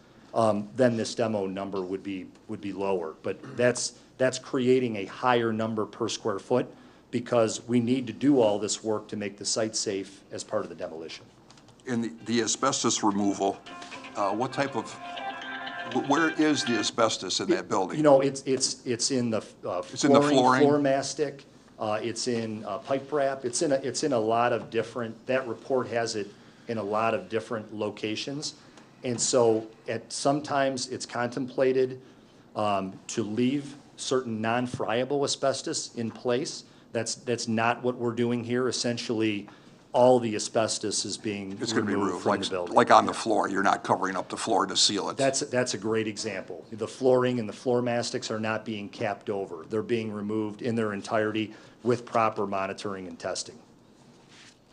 then this demo number would be lower. But that's creating a higher number per square foot because we need to do all this work to make the site safe as part of the demolition. In the asbestos removal, what type of, where is the asbestos in that building? It's in the flooring, floor mastic, it's in pipe wrap, it's in a lot of different, that report has it in a lot of different locations. And so sometimes it's contemplated to leave certain non-friable asbestos in place. That's not what we're doing here. Essentially, all the asbestos is being It's going to be removed removed, from the building. like on the floor. You're not covering up the floor to seal it. That's a great example. The flooring and the floor mastics are not being capped over. They're being removed in their entirety with proper monitoring and testing.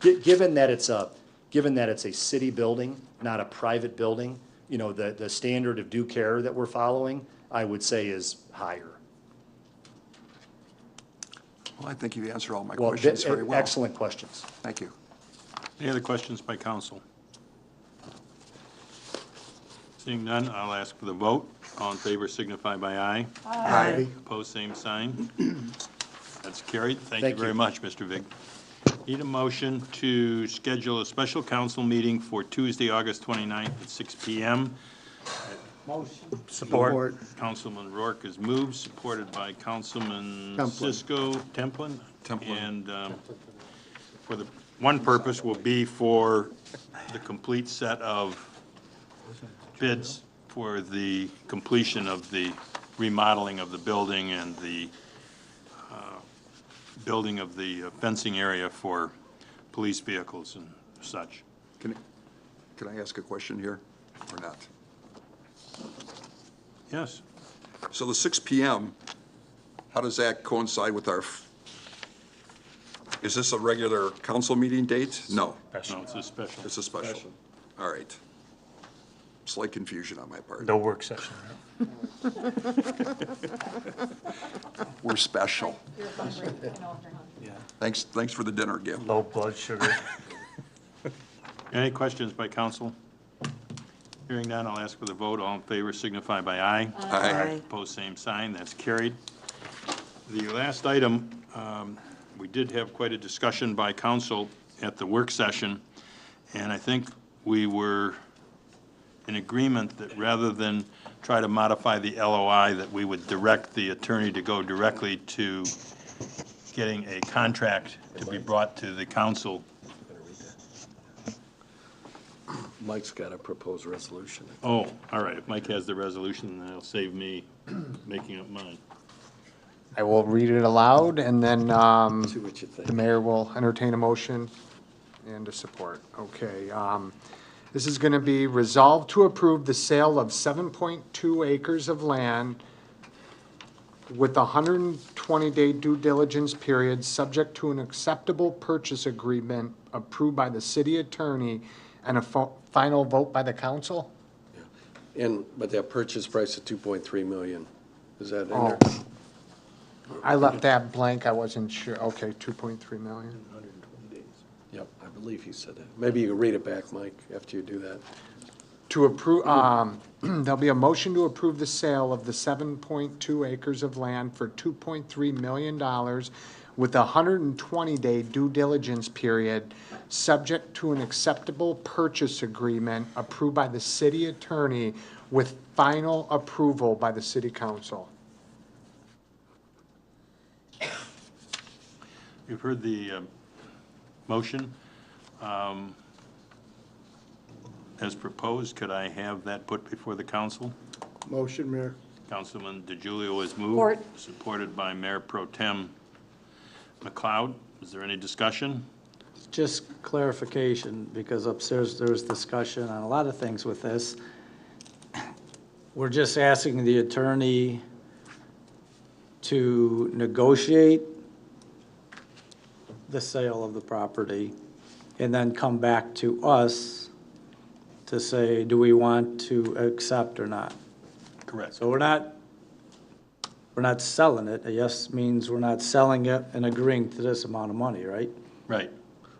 Given that it's a city building, not a private building, the standard of due care that we're following, I would say is higher. Well, I think you've answered all my Well, questions very well. Excellent questions. Thank you. Any other questions by council? Seeing none, I'll ask for the vote. All in favor signify by aye. Aye. Opposed, same sign. That's carried. Thank you Thank very you. much, Mr. Vig. Need a motion to schedule a special council meeting for Tuesday, August 29th at 6 p.m. Support. Councilman Rourke is moved, supported by Councilman Templin. Cisco Templin. Templin. And for the one purpose will be for the complete set of bids for the completion of the remodeling of the building and the building of the fencing area for police vehicles and such. Can I ask a question here or not? Yes. So the 6 p.m., how does that coincide with is this a regular council meeting date? No, No, it's a special. it's a special. All right. Slight confusion on my part. No work session. We're special. Thanks for the dinner, Gil. Low blood sugar. Any questions by council? Hearing none, I'll ask for the vote. All in favor signify by aye. Aye. Opposed, same sign. That's carried. The last item, we did have quite a discussion by council at the work session, and I think we were in agreement that rather than try to modify the LOI that we would direct the attorney to go directly to getting a contract to be brought to the council. Mike's got a proposed resolution. Oh, all right, if Mike has the resolution, then it'll save me making up mine. I will read it aloud, and then See what you think. the mayor will entertain a motion and a support. Okay. This is going to be resolved to approve the sale of 7.2 acres of land with a 120-day due diligence period, subject to an acceptable purchase agreement approved by the city attorney and a final vote by the council? But that purchase price of 2.3 million, is that in Oh, there? I left that blank, I wasn't sure. Okay, 2.3 million. 120 days. Yep, I believe he said that. Maybe you can read it back, Mike, after you do that. To approve, there'll be a motion to approve the sale of the 7.2 acres of land for $2.3 million with a 120-day due diligence period, subject to an acceptable purchase agreement approved by the city attorney with final approval by the city council. You've heard the motion. As proposed, could I have that put before the council? Motion, Mayor. Councilman DeGiulio has moved. Support. Supported by Mayor Pro Tem McLeod. Is there any discussion? Just clarification, because upstairs there was discussion on a lot of things with this. We're just asking the attorney to negotiate the sale of the property and then come back to us to say, do we want to accept or not? Correct. So we're not selling it. A yes means we're not selling it and agreeing to this amount of money, right? Right.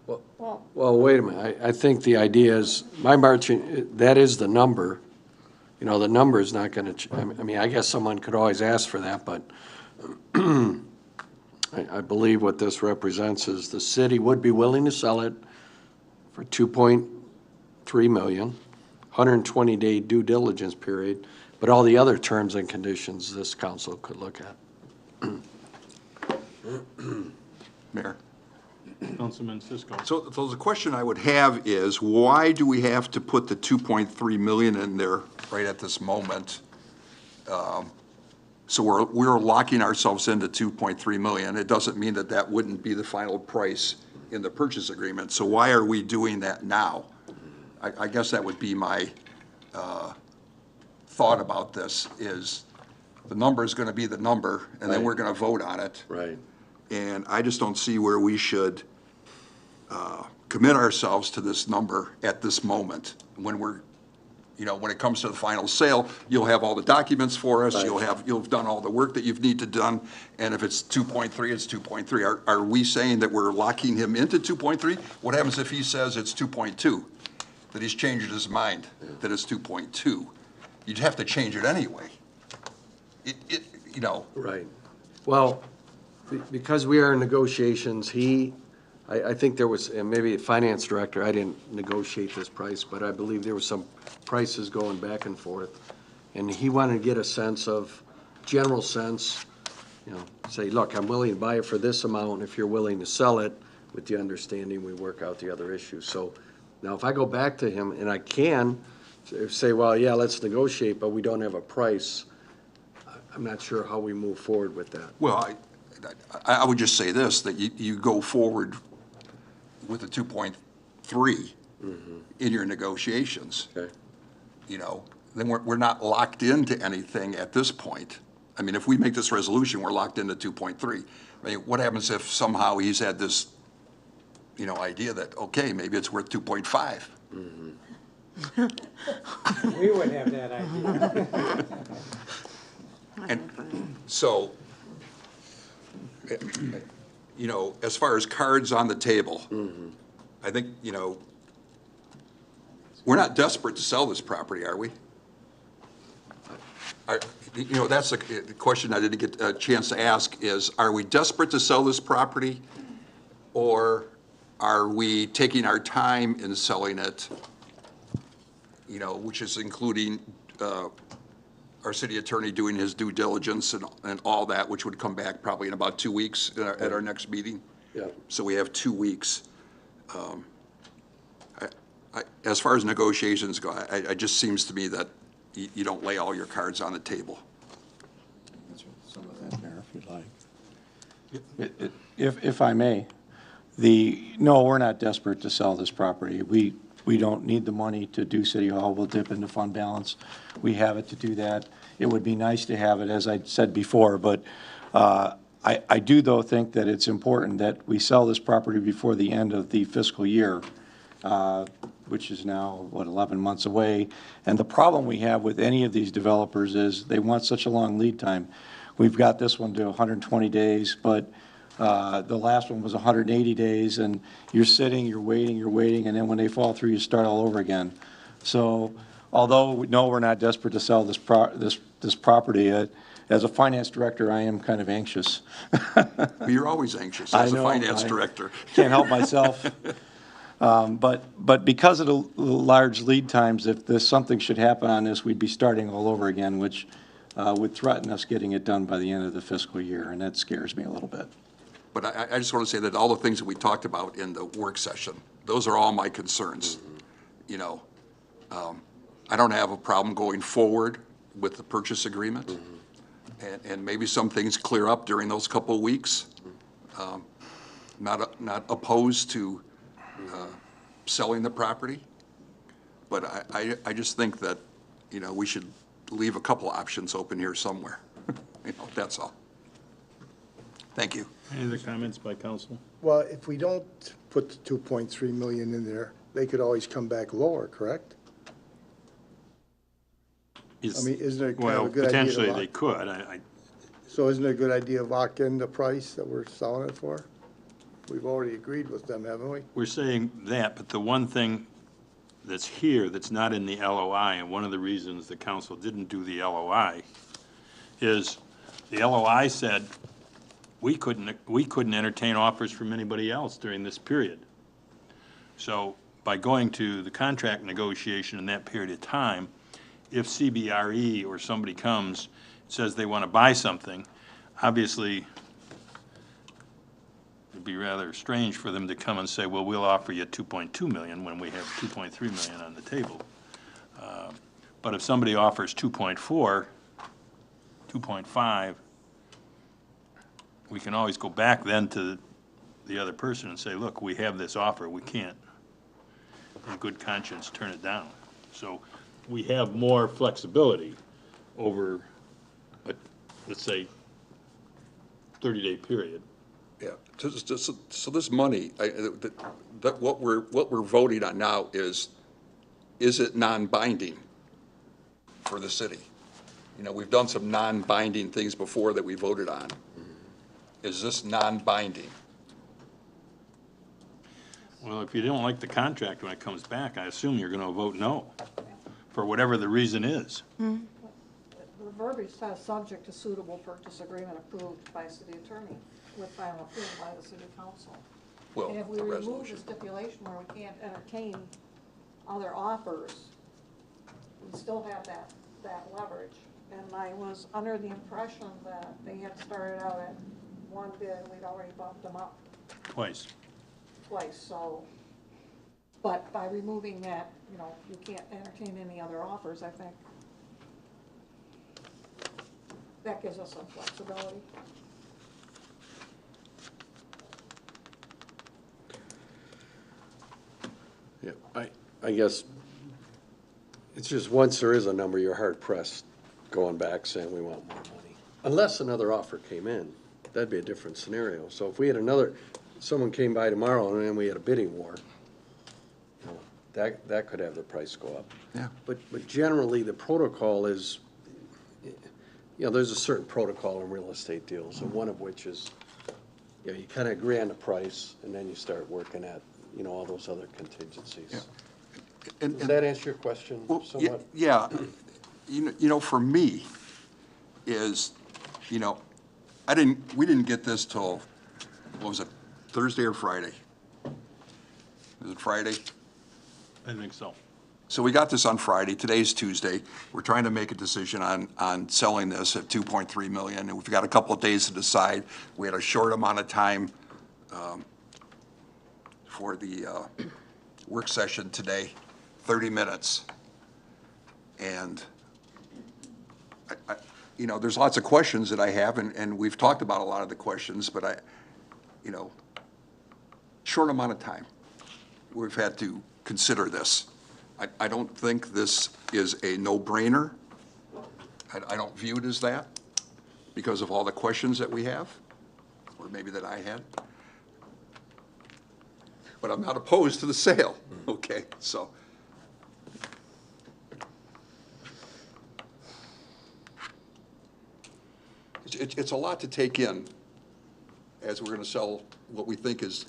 Well, wait a minute. I think the idea is, my marching, that is the number. You know, the number is not going to, I mean, I guess someone could always ask for that, but I believe what this represents is the city would be willing to sell it for 2.3 million, 120-day due diligence period, but all the other terms and conditions this council could look at. Mayor. Councilman Cisco. So the question I would have is, why do we have to put the 2.3 million in there right at this moment? So we're locking ourselves into 2.3 million. It doesn't mean that that wouldn't be the final price in the purchase agreement. So why are we doing that now? I guess that would be my thought about this, is the number is going to be the number, and then we're going to vote on it. Right. And I just don't see where we should commit ourselves to this number at this moment. When we're, you know, when it comes to the final sale, you'll have all the documents for us, Right. you'll have done all the work that you've need to done, and if it's 2.3, it's 2.3. Are we saying that we're locking him into 2.3? What happens if he says it's 2.2? That he's changed his mind, that it's 2.2? You'd have to change it anyway. You know. Right. Well, because we are in negotiations, I think there was, and maybe a finance director, I didn't negotiate this price, but I believe there was some prices going back and forth. And he wanted to get a sense of, general sense, you know, say, look, I'm willing to buy it for this amount if you're willing to sell it, with the understanding we work out the other issues. So now if I go back to him, and I can say, well, yeah, let's negotiate, but we don't have a price, I'm not sure how we move forward with that. Well, I would just say this, that you go forward with the 2.3 in your negotiations. Okay. You know, then we're not locked into anything at this point. I mean, if we make this resolution, we're locked into 2.3. I mean, what happens if somehow he's had this, you know, idea that, okay, maybe it's worth 2.5? We wouldn't have that idea. And so, you know, as far as cards on the table, I think, you know, we're not desperate to sell this property, are we? You know, that's the question I didn't get a chance to ask is, are we desperate to sell this property? Or are we taking our time in selling it, you know, which is including our city attorney doing his due diligence and all that, which would come back probably in about 2 weeks at our next meeting. Yeah. So we have 2 weeks. As far as negotiations go, it just seems to me that you don't lay all your cards on the table. Some of that there, if you'd like. If I may, no, we're not desperate to sell this property. We don't need the money to do City Hall. We'll dip into fund balance. We have it to do that. It would be nice to have it, as I said before, but I do, though, think that it's important that we sell this property before the end of the fiscal year, which is now, 11 months away. And the problem we have with any of these developers is they want such a long lead time. We've got this one to 120 days, but the last one was 180 days, and you're sitting, you're waiting, and then when they fall through, you start all over again. So although, no, we're not desperate to sell this property, as a finance director, I am kind of anxious. You're always anxious as a finance director. Can't help myself. But because of the large lead times, if something should happen on this, we'd be starting all over again, which would threaten us getting it done by the end of the fiscal year, and that scares me a little bit. But I just want to say that all the things that we talked about in the work session, those are all my concerns. You know, I don't have a problem going forward with the purchase agreement. And maybe some things clear up during those couple of weeks. Not opposed to selling the property, but I just think that, you know, we should leave a couple options open here somewhere. You know, that's all. Thank you. Any other comments by council? Well, if we don't put the 2.3 million in there, they could always come back lower, correct? I mean, isn't it kind of a good idea? Well, potentially they could. So isn't it a good idea to lock in the price that we're selling it for? We've already agreed with them, haven't we? We're saying that, but the one thing that's here that's not in the LOI, and one of the reasons the council didn't do the LOI, is the LOI said we couldn't entertain offers from anybody else during this period. So by going to the contract negotiation in that period of time, if CBRE or somebody comes, says they want to buy something, obviously it'd be rather strange for them to come and say, well, we'll offer you 2.2 million when we have 2.3 million on the table. But if somebody offers 2.4, 2.5, we can always go back then to the other person and say, look, we have this offer, we can't in good conscience turn it down. So we have more flexibility over, let's say, 30-day period. Yeah. So this money, what we're voting on now is it non-binding for the city? You know, we've done some non-binding things before that we voted on. Is this non-binding? Well, if you don't like the contract when it comes back, I assume you're going to vote no, for whatever the reason is. The verbiage says subject to suitable purchase agreement approved by city attorney with final approval by the city council. Well, And if we a remove resolution. the stipulation where we can't entertain other offers, we still have that leverage. And I was under the impression that they had started out at one bid, and we'd already bumped them up Twice. so. But by removing that, you know, you can't entertain any other offers, I think that gives us some flexibility. Yeah, I guess it's just once there is a number, you're hard pressed going back saying we want more money. Unless another offer came in, that'd be a different scenario. So if we had someone came by tomorrow and then we had a bidding war, you know, that could have the price go up. Yeah. But generally, the protocol is, you know, there's a certain protocol in real estate deals, and one of which is, you know, you kind of agree on the price, and then you start working at, you know, all those other contingencies. Yeah. Does that answer your question somewhat? Yeah. You know, for me, is, you know, we didn't get this till, what was it, Thursday or Friday? Was it Friday? I think so. So we got this on Friday, today's Tuesday. We're trying to make a decision on selling this at 2.3 million, and we've got a couple of days to decide. We had a short amount of time for the work session today, 30 minutes. And you know, there's lots of questions that I have, and we've talked about a lot of the questions, but you know, short amount of time. We've had to consider this. I don't think this is a no-brainer. I don't view it as that because of all the questions that we have, or maybe that I had. But I'm not opposed to the sale, okay? So. It's a lot to take in as we're going to sell what we think is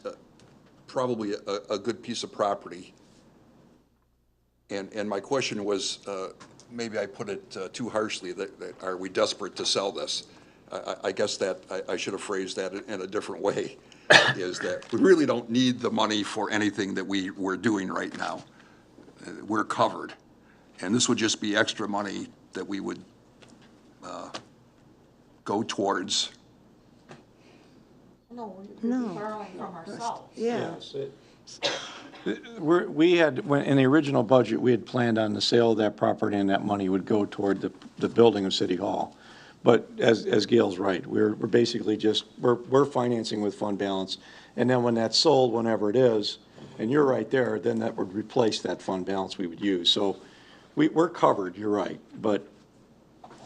probably a good piece of property. And my question was, maybe I put it too harshly, that are we desperate to sell this? I guess that I should have phrased that in a different way, is that we really don't need the money for anything that we're doing right now. We're covered. And this would just be extra money that we would go towards. No, we'd be borrowing from ourselves. Yeah. We had, in the original budget, we had planned on the sale of that property, and that money would go toward the building of City Hall. But as Gail's right, we're basically just, we're financing with fund balance. And then when that's sold, whenever it is, and you're right there, then that would replace that fund balance we would use. So we're covered, you're right, but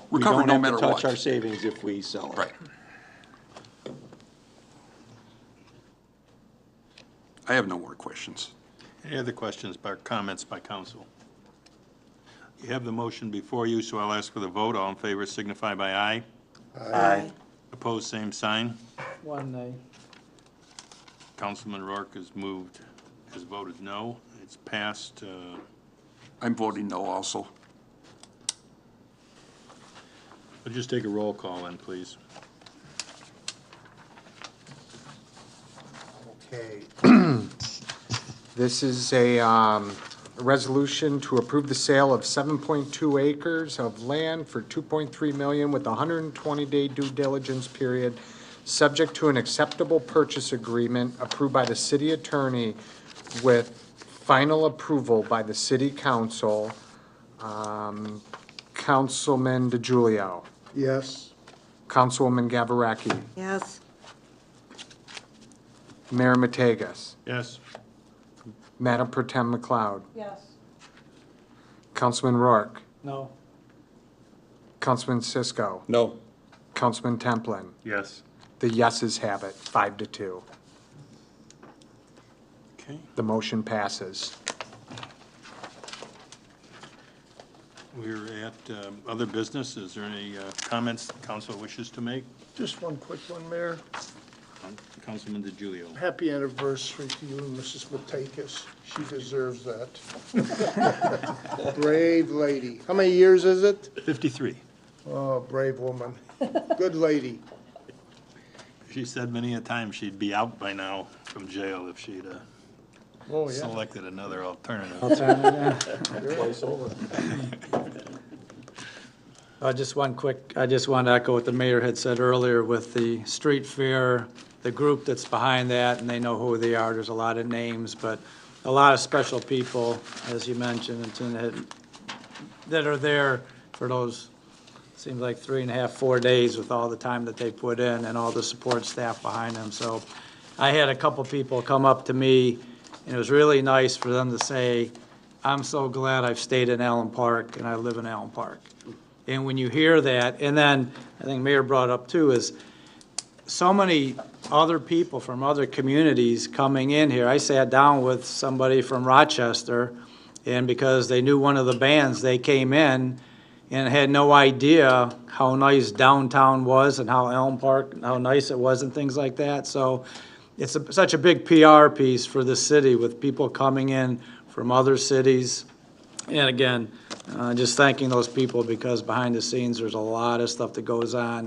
we're covered no matter what. We don't have to touch our savings if we sell it. Right. I have no more questions. Any other questions or comments by council? You have the motion before you, so I'll ask for the vote. All in favor signify by aye. Aye. Opposed, same sign. One nay. Councilman Rourke has voted no. It's passed. I'm voting no also. We'll just take a roll call then, please. Okay. This is a resolution to approve the sale of 7.2 acres of land for 2.3 million with a 120-day due diligence period, subject to an acceptable purchase agreement approved by the city attorney with final approval by the city council. Councilman DeGiulio. Yes. Councilwoman Gavareki. Yes. Mayor Mategas. Yes. Madam Pro Tem McLeod. Yes. Councilman Rourke. No. Councilman Cisco. No. Councilman Templin. Yes. The yeses have it, 5-2. Okay. The motion passes. We're at other business. Is there any comments the council wishes to make? Just one quick one, Mayor. Councilman DeGiulio. Happy anniversary to you and Mrs. Matekas. She deserves that. Brave lady. How many years is it? 53. Oh, brave woman. Good lady. She said many a time she'd be out by now from jail if she'd Oh, yeah. selected another alternative. Twice over. I just want to echo what the mayor had said earlier with the street fair, the group that's behind that, and they know who they are. There's a lot of names, but a lot of special people, as you mentioned, that are there for those, seems like 3.5, 4 days with all the time that they put in and all the support staff behind them. So I had a couple people come up to me, and it was really nice for them to say, I'm so glad I've stayed in Allen Park and I live in Allen Park. And when you hear that, and then I think Mayor brought up too, is so many other people from other communities coming in here. I sat down with somebody from Rochester, and because they knew one of the bands, they came in and had no idea how nice downtown was and how Allen Park, how nice it was and things like that. So it's such a big PR piece for the city with people coming in from other cities. And again, just thanking those people, because behind the scenes, there's a lot of stuff that goes on,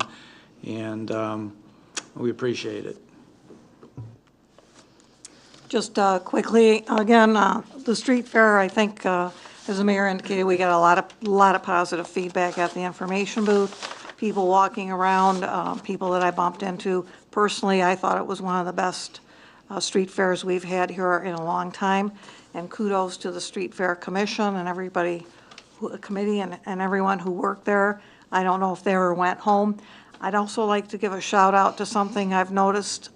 and we appreciate it. Just quickly, again, the street fair, I think as the mayor indicated, we got a lot of positive feedback at the information booth. People walking around, people that I bumped into. Personally, I thought it was one of the best street fairs we've had here in a long time. And kudos to the Street Fair Commission and everybody, committee and everyone who worked there. I don't know if they ever went home. I'd also like to give a shout out to something I've noticed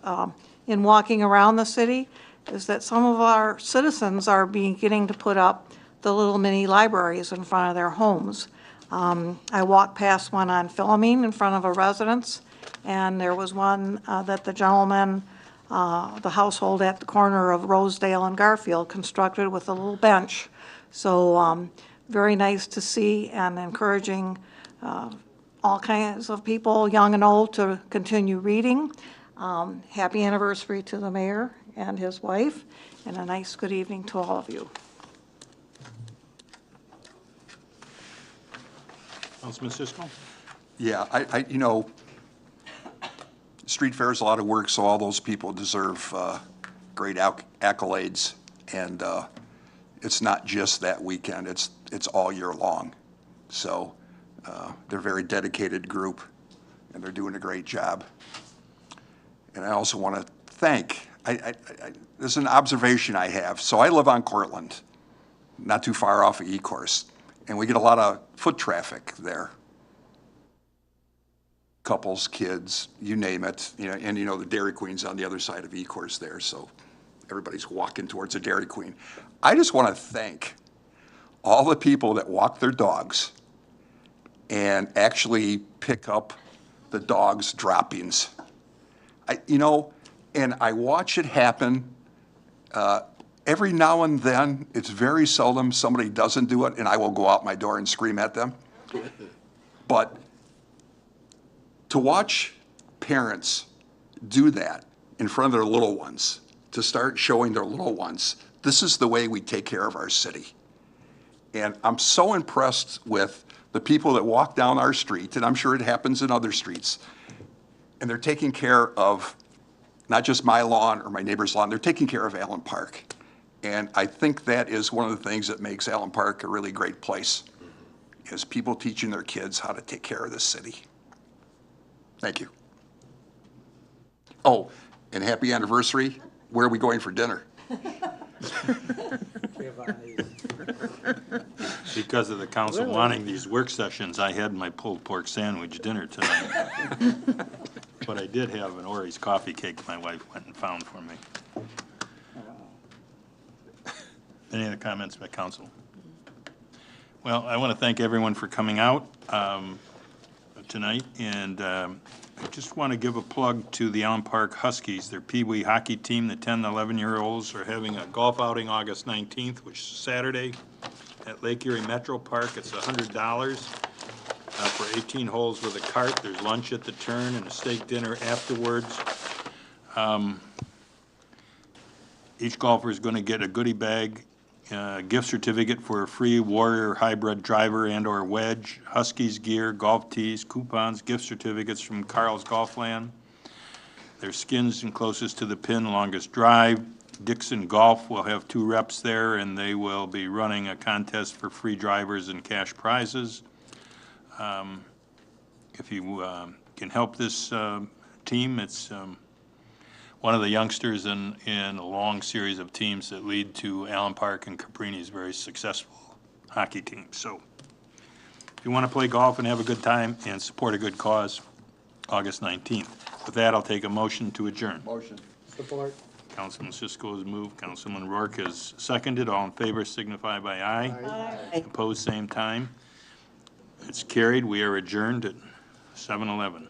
in walking around the city, is that some of our citizens are getting to put up the little mini libraries in front of their homes. I walked past one on Philomene in front of a residence, and there was one that the gentleman, the household at the corner of Rosedale and Garfield constructed with a little bench. So very nice to see, and encouraging all kinds of people, young and old, to continue reading. Happy anniversary to the mayor and his wife, and a nice good evening to all of you. Councilman Cisco? Yeah, you know, street fair is a lot of work, so all those people deserve great accolades. And it's not just that weekend, it's all year long. So they're a very dedicated group, and they're doing a great job. And I also want to thank, this is an observation I have. So I live on Cortland, not too far off of E-Course, and we get a lot of foot traffic there. Couples, kids, you name it, you know, and you know the Dairy Queen's on the other side of E-Course there, so everybody's walking towards a Dairy Queen. I just want to thank all the people that walk their dogs and actually pick up the dogs' droppings. You know, and I watch it happen every now and then. It's very seldom somebody doesn't do it, and I will go out my door and scream at them. But to watch parents do that in front of their little ones, to start showing their little ones, this is the way we take care of our city. And I'm so impressed with the people that walk down our street, and I'm sure it happens in other streets, and they're taking care of not just my lawn or my neighbor's lawn, they're taking care of Allen Park. And I think that is one of the things that makes Allen Park a really great place, is people teaching their kids how to take care of this city. Thank you. Oh, and happy anniversary. Where are we going for dinner? Because of the council wanting these work sessions, I had my pulled pork sandwich dinner tonight. But I did have an Ori's coffee cake my wife went and found for me. Any other comments by council? Well, I want to thank everyone for coming out tonight, and I just want to give a plug to the Allen Park Huskies, their Pee Wee hockey team. The 10 to 11-year-olds are having a golf outing August 19th, which is Saturday, at Lake Erie Metro Park. It's $100 for 18 holes with a cart. There's lunch at the turn and a steak dinner afterwards. Each golfer is going to get a goodie bag, gift certificate for a free Warrior hybrid driver and or wedge, Huskies gear, golf tees, coupons, gift certificates from Carl's Golfland. Their skins and closest to the pin, longest drive. Dixon Golf will have 2 reps there, and they will be running a contest for free drivers and cash prizes. If you can help this team, it's one of the youngsters in a long series of teams that lead to Allen Park and Caprini's very successful hockey team. So if you want to play golf and have a good time and support a good cause, August 19th. With that, I'll take a motion to adjourn. Motion. Support. Councilman Cisco has moved. Councilman Rourke has seconded. All in favor signify by aye. Aye. Opposed, same time. It's carried. We are adjourned at 7:11.